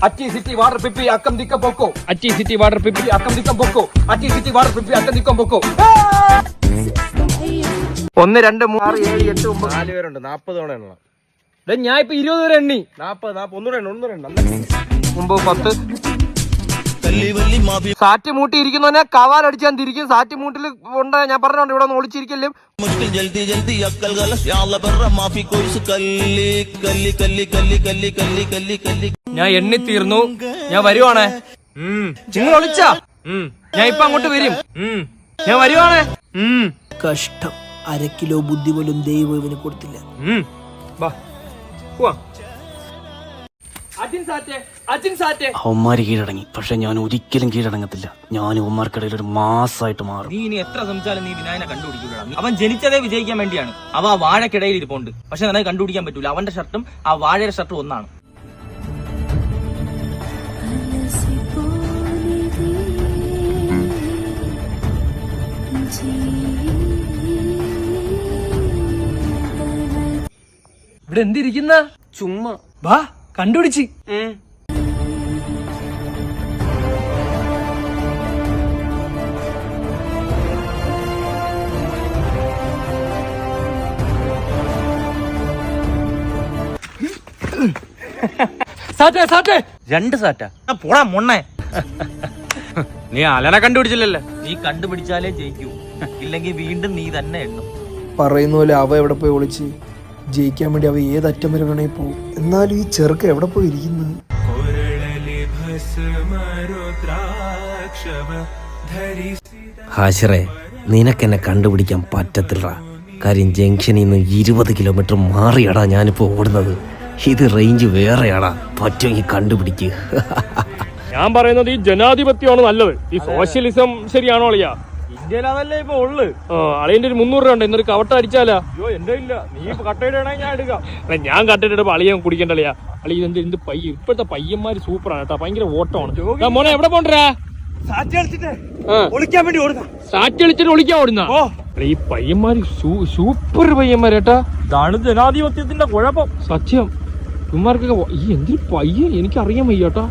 Achi city water pipi akam dikam boko. Achi city water pipi akam dikam boko. Achi city water pipi akam dikam boko. 1 2 3 6 7 8 9 4 പേരുണ്ട് 40 തവണ എണ്ണണം. ഞാൻ ഇപ്പൊ 20 വരെ എണ്ണി 40 ഒന്നുകൂടെ എണ്ണം 9 10 സാറ്റ് മൂട്ടി ഇരിക്കുന്നവനെ കവാലടിച്ച് ഞാൻ തിരിക്കും. സാറ്റ് മൂട്ടിൽ ഉണ്ട് ഞാൻ പറഞ്ഞോണ്ട് ഇവിടെ ഒന്ന് ഒളിച്ചിരിക്കല്ലേ. ഞാൻ എണ്ണി തീർന്നു. ഞാൻ വരുവാണേ. നിങ്ങൾ ഒളിച്ചാ ഞാൻ ഇപ്പൊ അങ്ങോട്ട് വരും. ഞാൻ വരുവാണേ. കഷ്ടം, 1/2 കിലോ ബുദ്ധി പോലും ദൈവം ഇവന് കൊടുത്തില്ല. അവന്മാര് കീഴടങ്ങി, പക്ഷെ ഞാൻ ഒരിക്കലും കീഴടങ്ങത്തില്ല. ഞാൻ അവന്മാർക്കിടയിൽ ഒരു മാസമായിട്ട് മാറും. നീ ഇനി എത്ര ശ്രമിച്ചാലും നീ വിനായനെ കണ്ടുപിടിക്കൂല. അവൻ ജനിച്ചതേ വിജയിക്കാൻ വേണ്ടിയാണ്. അവ ആ വാഴക്കിടയിൽ ഇരിപ്പുണ്ട്, പക്ഷെ നിനക്ക് കണ്ടുപിടിക്കാൻ പറ്റൂല. അവന്റെ ഷർട്ടും ആ വാഴയുടെ ഷർട്ടും ഒന്നാണ്. ഇവിടെ എന്തിരിക്കുന്ന ചുമ്മാ വാ കണ്ടുപിടിച്ച്. സാറ്റേ 2 സാറ്റാ പോടാ മൊണ്ണേ. നീ അലനെ കണ്ടുപിടിച്ചില്ലല്ലേ? നീ കണ്ടുപിടിച്ചാലേ ജയിക്കൂ, ഇല്ലെങ്കിൽ വീണ്ടും നീ തന്നെ എണ്ണും. പറയുന്ന പോലെ അവ എവിടെ പോയി ഒളിച്ച് ജയിക്കാൻ വേണ്ടി അവ ഏതറ്റം വരെ വേണേ പോവും. എന്നാലും ഈ ചെറുക്ക എവിടെ പോയി ഇരിക്കുന്നു? ഹാഷിറേ, നിനക്കെന്നെ കണ്ടുപിടിക്കാൻ പറ്റത്തില്ല. കാര്യം ജംഗ്ഷനിൽ നിന്ന് 20 കിലോമീറ്റർ മാറിയാടാ ഞാനിപ്പോ ഓടുന്നത്. ഇത് റേഞ്ച് വേറെയാടാ, പറ്റുമെങ്കിൽ കണ്ടുപിടിക്ക്. ഞാൻ പറയുന്നത് ഈ ജനാധിപത്യമാണ് നല്ലത്. ഈ സോഷ്യലിസം ശരിയാണോ അളിയാ? ഇന്ത്യയിൽ അതല്ലേ ഇപ്പൊ ഉള്ളു. അളിയന്റെ ഒരു 300 രൂപ ഉണ്ട്. ഇന്നൊരു കവട്ട അടിച്ചാലാ? അയ്യോ എന്റെ ഇല്ല, നീ കട്ടയിടാണെങ്കിൽ ഞാൻ എടുക്കാം. ഞാൻ കട്ടിട്ട് അളിയൻ കുടിക്കണ്ട അളിയാ. അളി എന്ത് പയ്യ ഇപ്പോഴത്തെ പയ്യന്മാര് സൂപ്പറാണ് കേട്ടോ, ഭയങ്കര ഓട്ടമാണ്. മോനെ എവിടെ പോണ്ടാ? സാറ്റ് കളിച്ചിട്ട് ഒളിക്കാൻ വേണ്ടി ഓടുക. സാറ്റ് കളിച്ചിട്ട് ഒളിക്കാൻ ഓടുന്ന ഈ പയ്യന്മാര് സൂപ്പർ പയ്യന്മാര് കേട്ടാ. ഇതാണ് ജനാധിപത്യത്തിന്റെ കുഴപ്പം. സത്യം. ഇവന്മാർക്കൊക്കെ ഈ എന്തൊരു പയ്യൻ എനിക്കറിയാൻ വയ്യ കേട്ടാ.